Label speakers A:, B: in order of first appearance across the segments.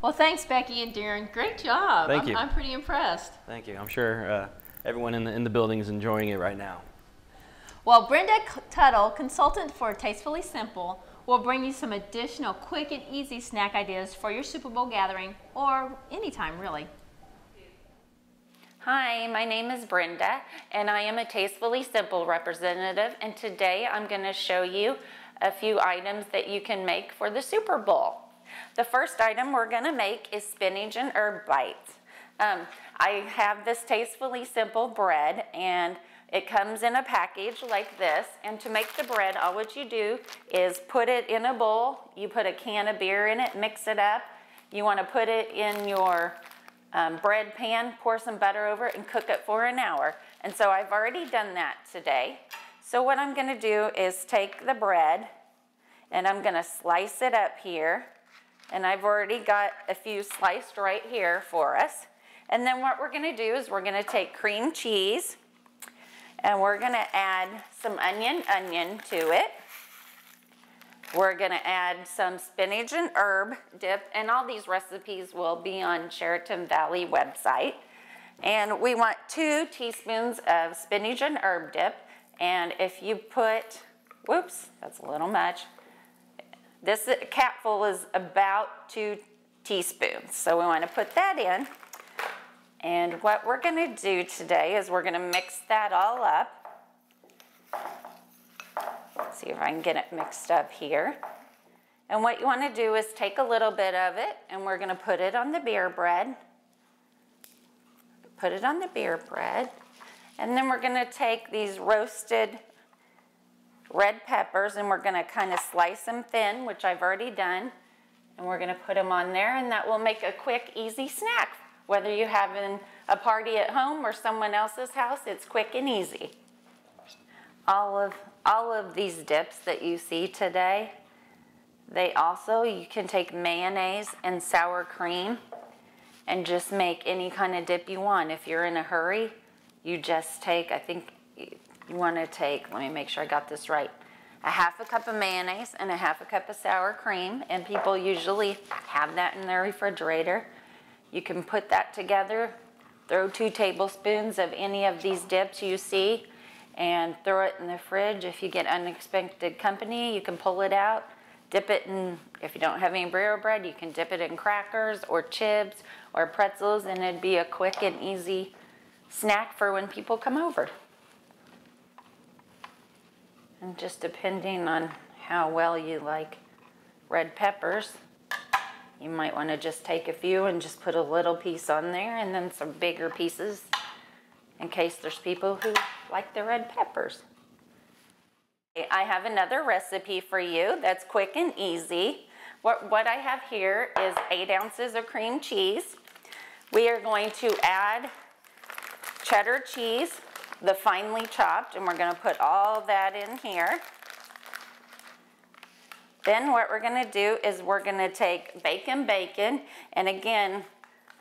A: Well, thanks, Becky and Darin. Great job.
B: Thank you.
A: I'm pretty impressed.
B: Thank you. I'm sure everyone in the building is enjoying it right now.
A: Well, Brenda Tuttle, consultant for Tastefully Simple, will bring you some additional quick and easy snack ideas for your Super Bowl gathering or anytime, really.
C: Hi, my name is Brenda, and I am a Tastefully Simple representative, and today I'm going to show you a few items that you can make for the Super Bowl. The first item we're going to make is spinach and herb bites. I have this Tastefully Simple bread, and it comes in a package like this, and to make the bread, all what you do is put it in a bowl, you put a can of beer in it, mix it up, you want to put it in your bread pan, pour some butter over it, and cook it for an hour. And so I've already done that today. So what I'm going to do is take the bread, and I'm going to slice it up here, and I've already got a few sliced right here for us. And then what we're going to do is we're going to take cream cheese, and we're going to add some onion to it. We're going to add some spinach and herb dip, and all these recipes will be on Sheraton Valley website. And we want 2 teaspoons of spinach and herb dip, and if you put, whoops, that's a little much. This capful is about 2 teaspoons, so we want to put that in. And what we're going to do today is we're going to mix that all up. Let's see if I can get it mixed up here. And what you want to do is take a little bit of it, and we're going to put it on the beer bread. Put it on the beer bread. And then we're going to take these roasted red peppers, and we're going to kind of slice them thin, which I've already done. And we're going to put them on there, and that will make a quick, easy snack. Whether you're having a party at home or someone else's house, it's quick and easy. All of these dips that you see today, you can take mayonnaise and sour cream and just make any kind of dip you want. If you're in a hurry, you just take, I think you want to take, let me make sure I got this right, a half a cup of mayonnaise and a half a cup of sour cream, and people usually have that in their refrigerator. You can put that together, throw 2 tablespoons of any of these dips you see, and throw it in the fridge. If you get unexpected company, you can pull it out, dip it in, if you don't have any beer bread, you can dip it in crackers or chips or pretzels, and it'd be a quick and easy snack for when people come over. And just depending on how well you like red peppers, you might want to just take a few and just put a little piece on there, and then some bigger pieces in case there's people who like the red peppers. I have another recipe for you that's quick and easy. What I have here is 8 ounces of cream cheese. We are going to add cheddar cheese, the finely chopped, and we're going to put all that in here. Then what we're going to do is we're going to take bacon, and again,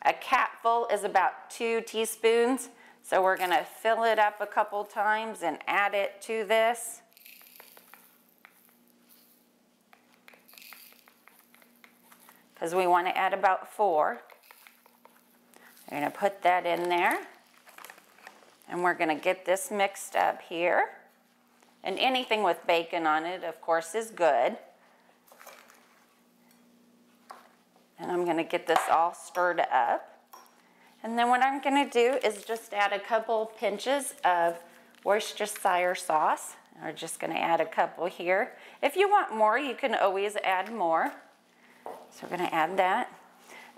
C: a capful is about 2 teaspoons. So we're going to fill it up a couple times and add it to this. Because we want to add about 4. We're going to put that in there. And we're going to get this mixed up here. And anything with bacon on it, of course, is good. And I'm going to get this all stirred up. And then what I'm going to do is just add a couple pinches of Worcestershire sauce. We're just going to add a couple here. If you want more, you can always add more. So we're going to add that.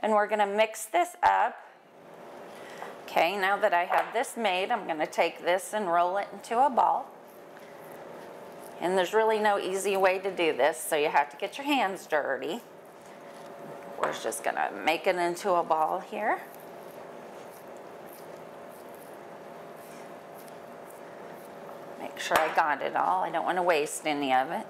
C: And we're going to mix this up. Okay, now that I have this made, I'm going to take this and roll it into a ball. And there's really no easy way to do this, so you have to get your hands dirty. We're just going to make it into a ball here. Make sure I got it all. I don't want to waste any of it.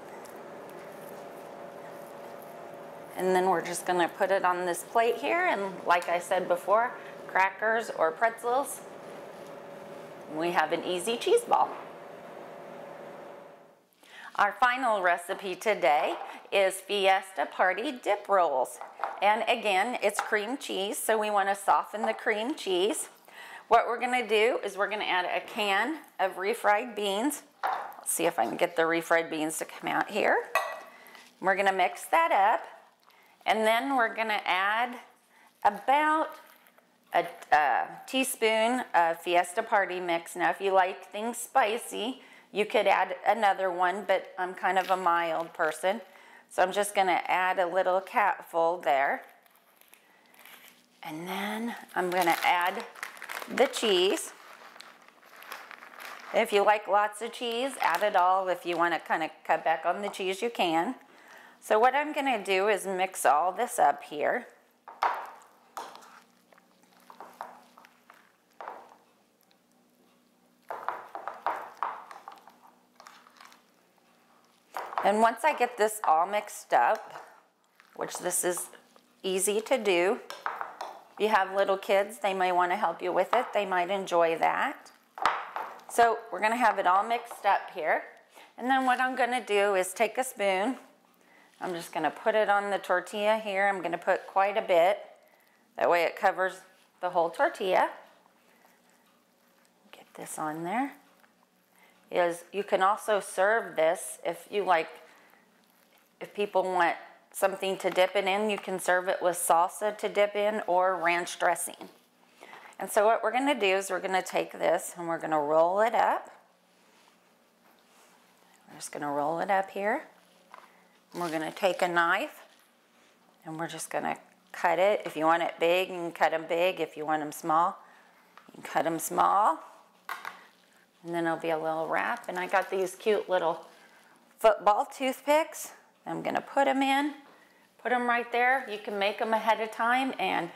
C: And then we're just going to put it on this plate here, and like I said before, crackers or pretzels. We have an easy cheese ball. Our final recipe today is Fiesta Party Dip Rolls. And again, it's cream cheese, so we want to soften the cream cheese. What we're going to do is we're going to add a can of refried beans. Let's see if I can get the refried beans to come out here. We're going to mix that up, and then we're going to add about a teaspoon of Fiesta Party mix. Now, if you like things spicy, you could add another one, but I'm kind of a mild person. So I'm just going to add a little capful there. And then I'm going to add the cheese. If you like lots of cheese, add it all. If you want to kind of cut back on the cheese, you can. So what I'm going to do is mix all this up here. And once I get this all mixed up, which this is easy to do, if you have little kids, they may want to help you with it. They might enjoy that. So we're going to have it all mixed up here. And then what I'm going to do is take a spoon. I'm just going to put it on the tortilla here. I'm going to put quite a bit. That way it covers the whole tortilla. Get this on there. You can also serve this if you like, if people want something to dip it in, you can serve it with salsa to dip in or ranch dressing. And so what we're going to do is we're going to take this and we're going to roll it up. We're just going to roll it up here. And we're going to take a knife and we're just going to cut it. If you want it big, you can cut them big. If you want them small, you can cut them small. And then it'll be a little wrap. And I got these cute little football toothpicks. I'm going to put them in, put them right there. You can make them ahead of time and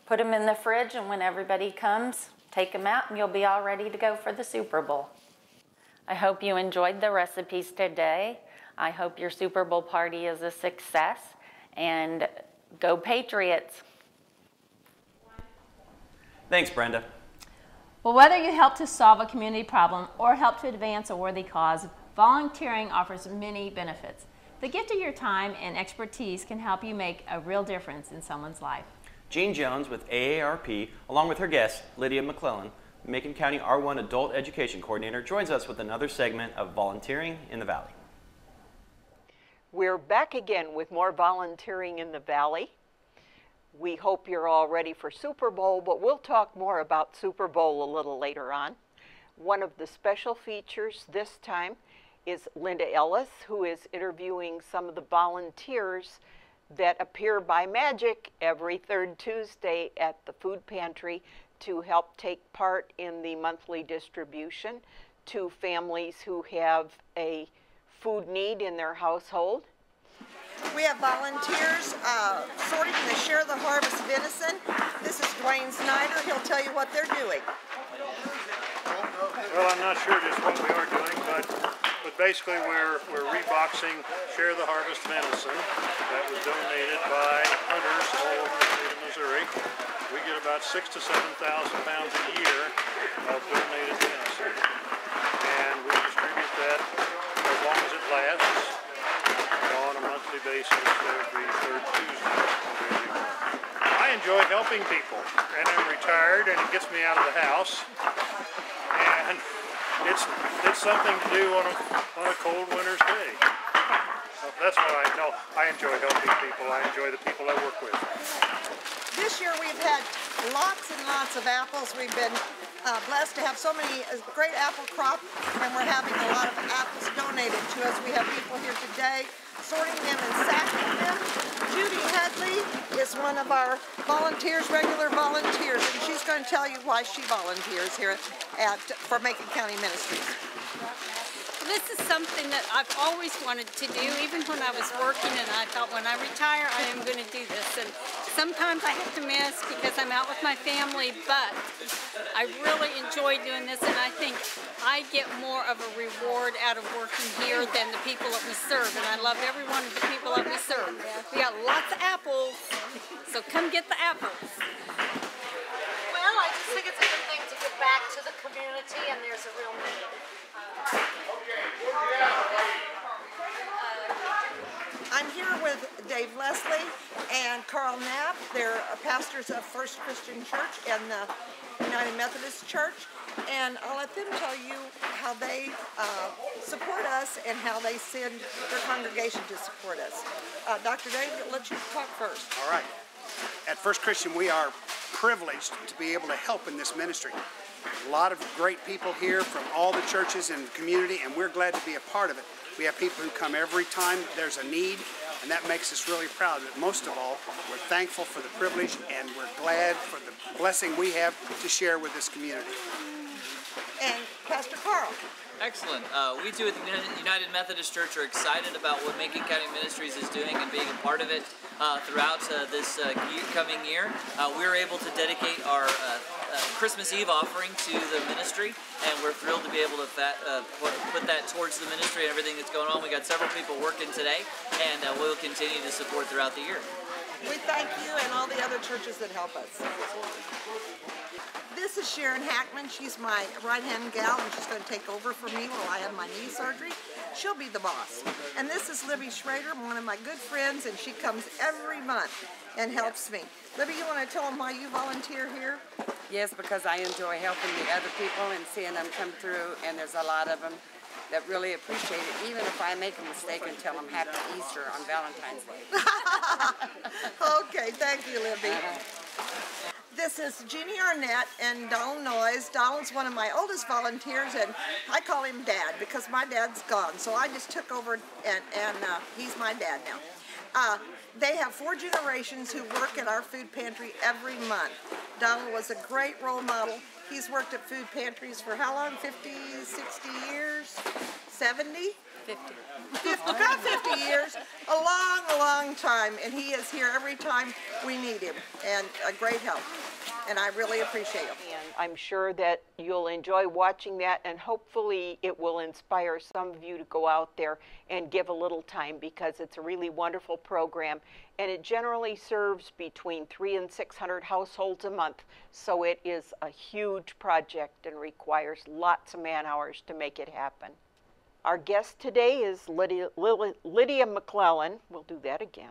C: put them in the fridge. And when everybody comes, take them out and you'll be all ready to go for the Super Bowl. I hope you enjoyed the recipes today. I hope your Super Bowl party is a success. And go Patriots.
B: Thanks, Brenda.
A: Well, whether you help to solve a community problem or help to advance a worthy cause, volunteering offers many benefits. The gift of your time and expertise can help you make a real difference in someone's life.
B: Jean Jones with AARP, along with her guest, Lydia McClellan, Macon County R1 Adult Education Coordinator, joins us with another segment of Volunteering in the Valley.
D: We're back again with more Volunteering in the Valley. We hope you're all ready for Super Bowl, but we'll talk more about Super Bowl a little later on. One of the special features this time is Linda Ellis, who is interviewing some of the volunteers that appear by magic every third Tuesday at the food pantry to help take part in the monthly distribution to families who have a food need in their household.
E: We have volunteers sorting the Share the Harvest venison. This is Dwayne Snyder. He'll tell you what they're doing.
F: Well, I'm not sure just what we are doing, but basically we're reboxing Share the Harvest venison that was donated by hunters all over the state of Missouri. We get about 6,000 to 7,000 pounds a year of donated venison, and we distribute that as long as it lasts on a monthly basis every third Tuesday. I enjoy helping people, and I'm retired, and it gets me out of the house, and it's something to do on a cold winter's day. So that's what I know. I enjoy helping people. I enjoy the people I work with.
E: This year we've had lots and lots of apples. We've been blessed to have so many great apple crop, and we're having a lot of apples donated to us. We have people here today sorting them and sacking them. Judy Hadley is one of our volunteers, regular volunteers, and she's going to tell you why she volunteers here for Macon County Ministries.
G: This is something that I've always wanted to do, even when I was working, and I thought when I retire I am going to do this. And sometimes I have to miss because I'm out with my family, but I really enjoy doing this, and I think I get more of a reward out of working here than the people that we serve, and I love every one of the people that we serve. We got lots of apples, so come get the apples.
H: Well, I just think it's a good thing to give back to the community, and there's a real need.
E: Dave Leslie and Carl Knapp. They're pastors of First Christian Church and the United Methodist Church. And I'll let them tell you how they support us and how they send their congregation to support us. Dr. Dave, I'll let you talk first.
I: All right. At First Christian, we are privileged to be able to help in this ministry. A lot of great people here from all the churches and the community, and we're glad to be a part of it. We have people who come every time there's a need, and that makes us really proud. But most of all, we're thankful for the privilege, and we're glad for the blessing we have to share with this community.
E: And Pastor Carl.
J: Excellent. We too at the United Methodist Church are excited about what Macon County Ministries is doing and being a part of it throughout this coming year. We were able to dedicate our Christmas Eve offering to the ministry, and we're thrilled to be able to put that towards the ministry and everything that's going on. We got several people working today, and we'll continue to support throughout the year.
E: We thank you and all the other churches that help us. This is Sharon Hackman. She's my right-hand gal, and she's going to take over for me while I have my knee surgery. She'll be the boss. And this is Libby Schrader, one of my good friends, and she comes every month and helps me. Libby, you want to tell them why you volunteer here?
K: Yes, because I enjoy helping the other people and seeing them come through, and there's a lot of them that really appreciate it, even if I make a mistake and tell them Happy Easter on Valentine's Day.
E: Okay, thank you, Libby. This is Jeannie Arnett and Donald Noyes. Donald's one of my oldest volunteers, and I call him Dad because my dad's gone. So I just took over, and he's my dad now. They have 4 generations who work at our food pantry every month. Donald was a great role model. He's worked at food pantries for how long? 50, 60 years? 70? 50. About 50 years. A long time. And he is here every time we need him. And a great help. And I really appreciate him.
D: And I'm sure that you'll enjoy watching that, and hopefully it will inspire some of you to go out there and give a little time, because it's a really wonderful program, and it generally serves between 300 and 600 households a month. So it is a huge project and requires lots of man hours to make it happen. Our guest today is Lydia McClellan. We'll do that again.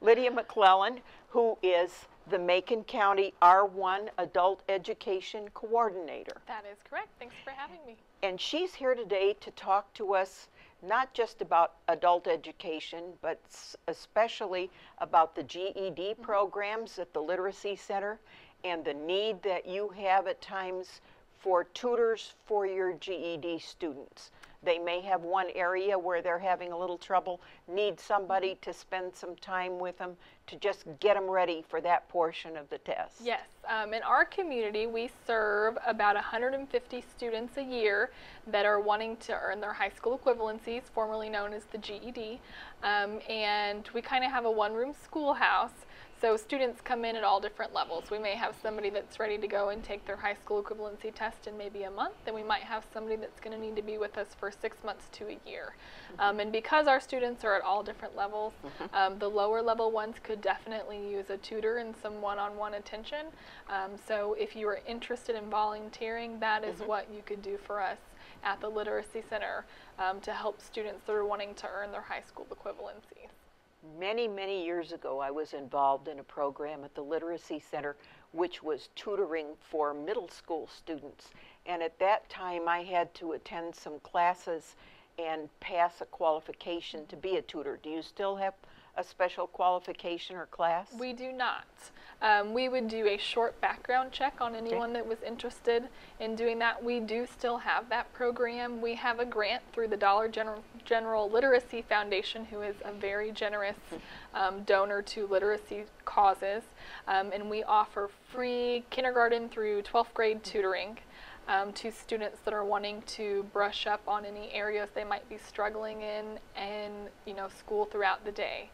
D: Lydia McClellan, who is the Macon County R1 Adult Education Coordinator.
H: That is correct. Thanks for having me.
D: And she's here today to talk to us not just about adult education, but especially about the GED programs at the Literacy Center and the need that you have at times for tutors for your GED students. They may have one area where they're having a little trouble, need somebody to spend some time with them to just get them ready for that portion of the test.
H: Yes, in our community we serve about 150 students a year that are wanting to earn their high school equivalencies, formerly known as the GED, and we kind of have a one-room schoolhouse. So students come in at all different levels. We may have somebody that's ready to go and take their high school equivalency test in maybe a month, and we might have somebody that's going to need to be with us for 6 months to a year. And because our students are at all different levels, the lower level ones could definitely use a tutor and some one-on-one attention. So if you are interested in volunteering, that is what you could do for us at the Literacy Center to help students that are wanting to earn their high school equivalencies.
D: Many, many years ago, I was involved in a program at the Literacy Center, which was tutoring for middle school students. And at that time, I had to attend some classes and pass a qualification to be a tutor. Do you still have a special qualification or class?
H: We do not. We would do a short background check on anyone that was interested in doing that. We do still have that program. We have a grant through the Dollar General Literacy Foundation, who is a very generous donor to literacy causes. And we offer free kindergarten through 12th grade tutoring to students that are wanting to brush up on any areas they might be struggling in school throughout the day.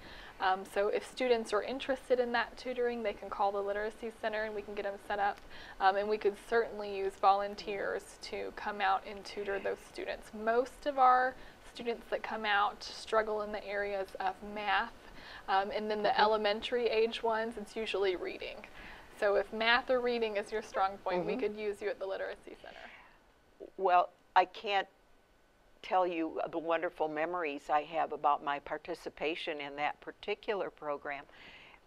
H: So if students are interested in that tutoring, they can call the Literacy Center and we can get them set up. And we could certainly use volunteers to come out and tutor those students. Most of our students that come out struggle in the areas of math, and then the elementary age ones, it's usually reading. So if math or reading is your strong point, we could use you at the Literacy Center.
D: Well, I can't tell you the wonderful memories I have about my participation in that particular program,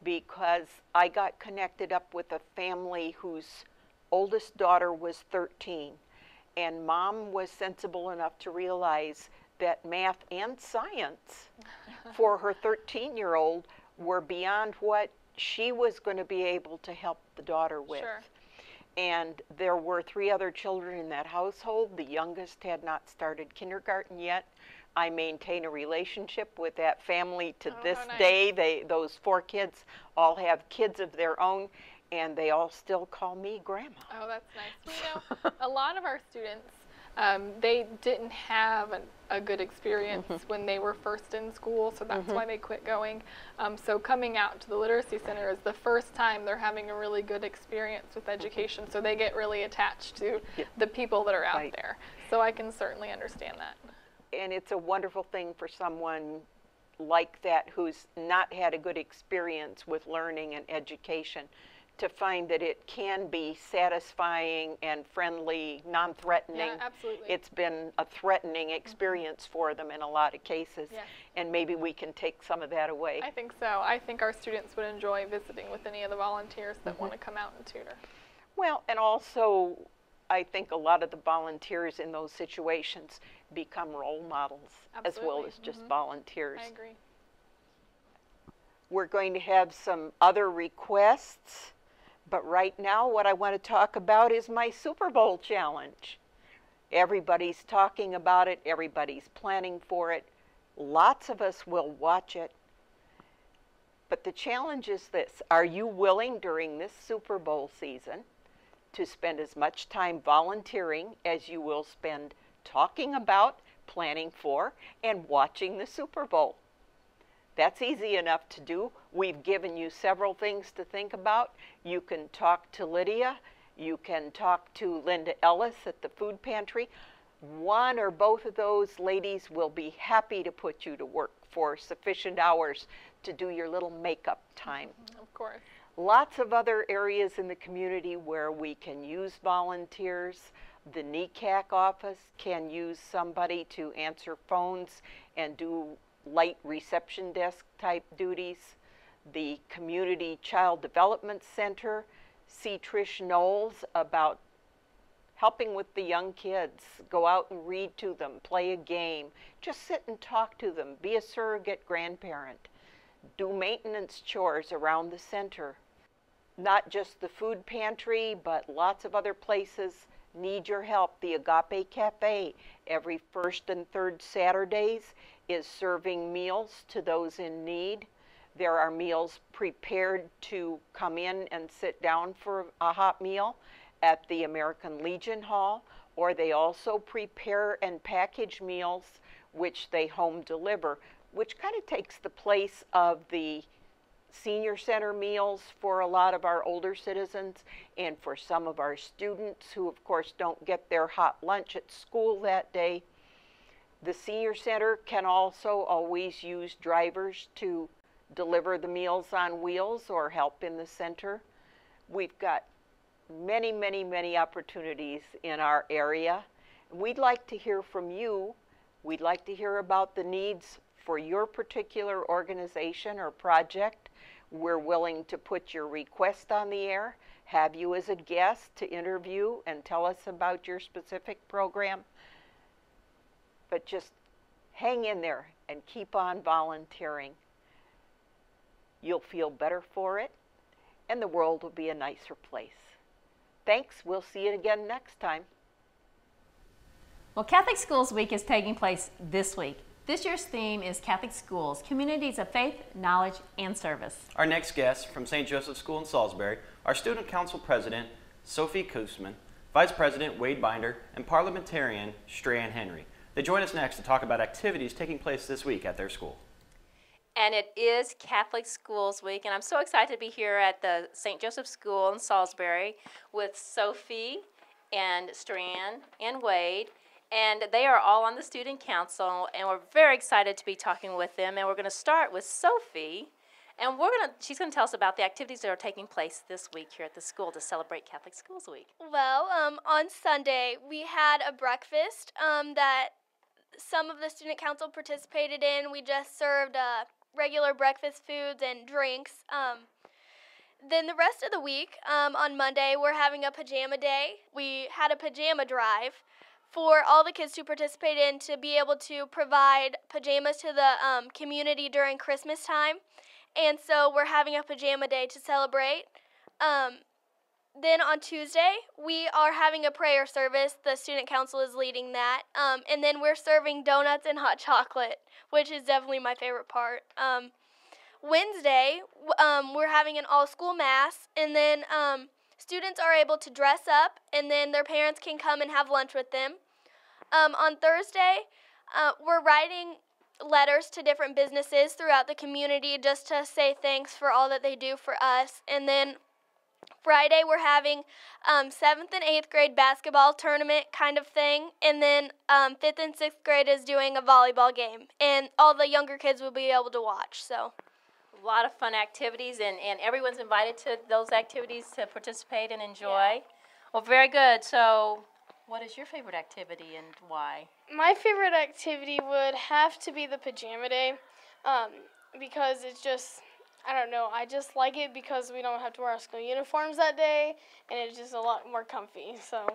D: because I got connected up with a family whose oldest daughter was 13, and Mom was sensible enough to realize that math and science for her 13-year-old were beyond what she was going to be able to help the daughter with.
H: Sure.
D: And there were 3 other children in that household. The youngest had not started kindergarten yet. I maintain a relationship with that family to this day. Those 4 kids all have kids of their own, and they all still call me Grandma.
H: Oh, that's nice. You know, a lot of our students, they didn't have a good experience when they were first in school, so that's why they quit going. So coming out to the Literacy Center is the first time they're having a really good experience with education, so they get really attached to the people that are out there. So I can certainly understand that.
D: And it's a wonderful thing for someone like that who's not had a good experience with learning and education to find that it can be satisfying and friendly, non-threatening.
H: Yeah, absolutely.
D: It's been a threatening experience for them in a lot of cases, and maybe we can take some of that away.
H: I think so. I think our students would enjoy visiting with any of the volunteers that want to come out and tutor.
D: Well, and also, I think a lot of the volunteers in those situations become role models as well as just volunteers.
H: I agree.
D: We're going to have some other requests, but right now what I want to talk about is my Super Bowl challenge. Everybody's talking about it, everybody's planning for it, lots of us will watch it. But the challenge is this: are you willing during this Super Bowl season to spend as much time volunteering as you will spend talking about, planning for, and watching the Super Bowl? That's easy enough to do. We've given you several things to think about. You can talk to Lydia. You can talk to Linda Ellis at the food pantry. One or both of those ladies will be happy to put you to work for sufficient hours to do your little makeup time.
H: Of course.
D: Lots of other areas in the community where we can use volunteers. The NECAC office can use somebody to answer phones and do light reception desk type duties. The Community Child Development Center, see Trish Knowles about helping with the young kids. Go out and read to them, play a game, just sit and talk to them, be a surrogate grandparent. Do maintenance chores around the center. Not just the food pantry, but lots of other places need your help. The Agape Cafe, every first and third Saturdays, is serving meals to those in need. There are meals prepared to come in and sit down for a hot meal at the American Legion Hall, or they also prepare and package meals which they home deliver, which kind of takes the place of the senior center meals for a lot of our older citizens and for some of our students who of course don't get their hot lunch at school that day. The senior center can also always use drivers to deliver the meals on wheels or help in the center. We've got many, many, many opportunities in our area. We'd like to hear from you. We'd like to hear about the needs for your particular organization or project. We're willing to put your request on the air, have you as a guest to interview and tell us about your specific program. But just hang in there and keep on volunteering. You'll feel better for it, and the world will be a nicer place. Thanks. We'll see you again next time.
A: Well, Catholic Schools Week is taking place this week. This year's theme is Catholic Schools, Communities of Faith, Knowledge, and Service.
B: Our next guests from St. Joseph's School in Salisbury are Student Council President Sophie Koosman, Vice President Wade Binder, and Parliamentarian Strahan Henry. They join us next to talk about activities taking place this week at their school.
A: And it is Catholic Schools Week, and I'm so excited to be here at the St. Joseph School in Salisbury with Sophie and Strahan and Wade. And they are all on the Student Council, and we're very excited to be talking with them. And we're going to start with Sophie, and she's going to tell us about the activities that are taking place this week here at the school to celebrate Catholic Schools Week.
L: Well, on Sunday, we had a breakfast that some of the student council participated in. We just served regular breakfast foods and drinks. Then the rest of the week, on Monday, we're having a pajama day. We had a pajama drive for all the kids to participate in to be able to provide pajamas to the community during Christmas time. And so we're having a pajama day to celebrate. Then on Tuesday, we are having a prayer service. The student council is leading that. And then we're serving donuts and hot chocolate, which is definitely my favorite part. Wednesday, we're having an all-school mass, and then students are able to dress up, and then their parents can come and have lunch with them. On Thursday, we're writing letters to different businesses throughout the community just to say thanks for all that they do for us. And then Friday, we're having 7th and 8th grade basketball tournament kind of thing, and then 5th and 6th grade is doing a volleyball game, and all the younger kids will be able to watch. So
A: a lot of fun activities, and everyone's invited to those activities to participate and enjoy. Yeah. Well, very good. So what is your favorite activity and why?
M: My favorite activity would have to be the pajama day because it's just, I don't know, I just like it because we don't have to wear our school uniforms that day, and it's just a lot more comfy. So,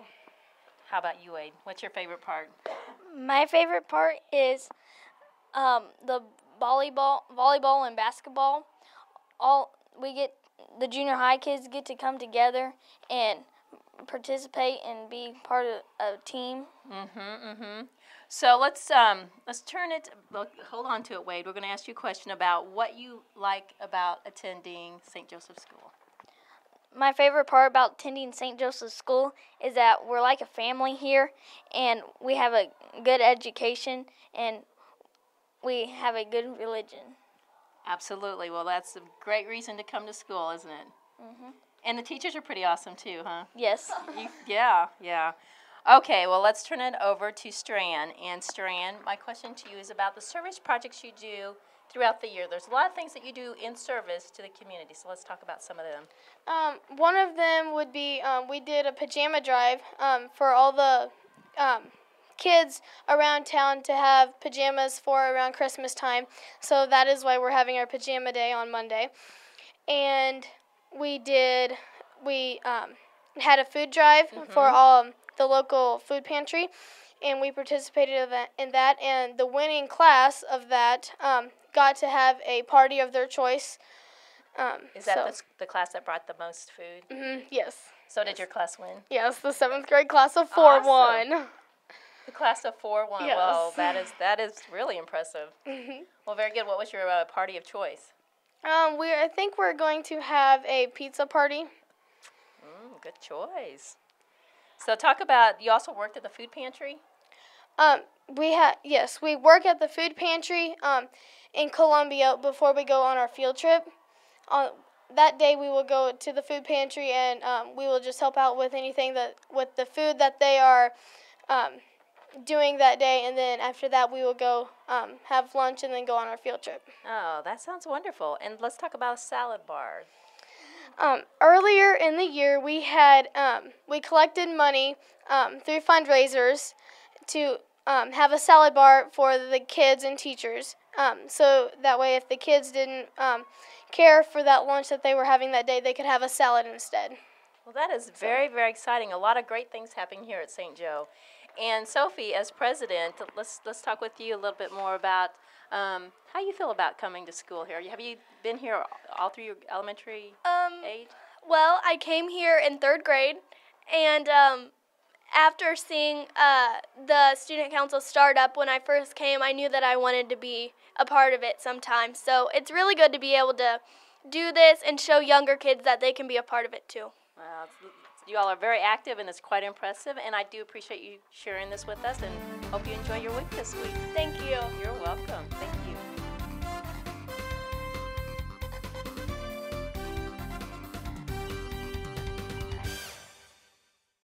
A: how about you, Wade? What's your favorite part?
L: My favorite part is the volleyball and basketball. The junior high kids get to come together and participate and be part of a team.
A: So let's turn it. Hold on to it, Wade. We're going to ask you a question about what you like about attending St. Joseph's School.
L: My favorite part about attending St. Joseph's School is that we're like a family here, and we have a good education, and we have a good religion.
A: Absolutely. Well, that's a great reason to come to school, isn't it? And the teachers are pretty awesome too, huh?
L: Yes.
A: Yeah. Okay, well, let's turn it over to Strand. And Strand, my question to you is about the service projects you do throughout the year. There's a lot of things that you do in service to the community, so let's talk about some of them.
M: One of them would be we did a pajama drive for all the kids around town to have pajamas for around Christmas time. So that is why we're having our pajama day on Monday. And we had a food drive for all the local food pantry, and we participated in that, and the winning class of that got to have a party of their choice.
A: Is that the class that brought the most food?
M: Yes.
A: So did your class win?
M: Yes, the 7th grade class of 4 won.
A: The class of 4 won.
M: Yes.
A: Well, that is really impressive. Well, very good. What was your party of choice?
M: I think we're going to have a pizza party.
A: Good choice. So talk about, you also worked at the food pantry?
M: Yes, we work at the food pantry in Columbia before we go on our field trip. That day we will go to the food pantry, and we will just help out with anything with the food that they are doing that day, and then after that we will go have lunch and then go on our field trip.
A: Oh, that sounds wonderful. And let's talk about a salad bar.
M: Earlier in the year, we collected money through fundraisers to have a salad bar for the kids and teachers. So that way, if the kids didn't care for that lunch that they were having that day, they could have a salad instead.
A: Well, that is very, very exciting. A lot of great things happening here at St. Joe. And Sophie, as president, let's talk with you a little bit more about how you feel about coming to school here. Have you been here all through your elementary age?
L: Well, I came here in 3rd grade, and after seeing the student council start up when I first came, I knew that I wanted to be a part of it sometime. So it's really good to be able to do this and show younger kids that they can be a part of it too.
A: Well, you all are very active, and it's quite impressive, and I do appreciate you sharing this with us, and hope you enjoy your week this week.
L: Thank you.
A: You're welcome.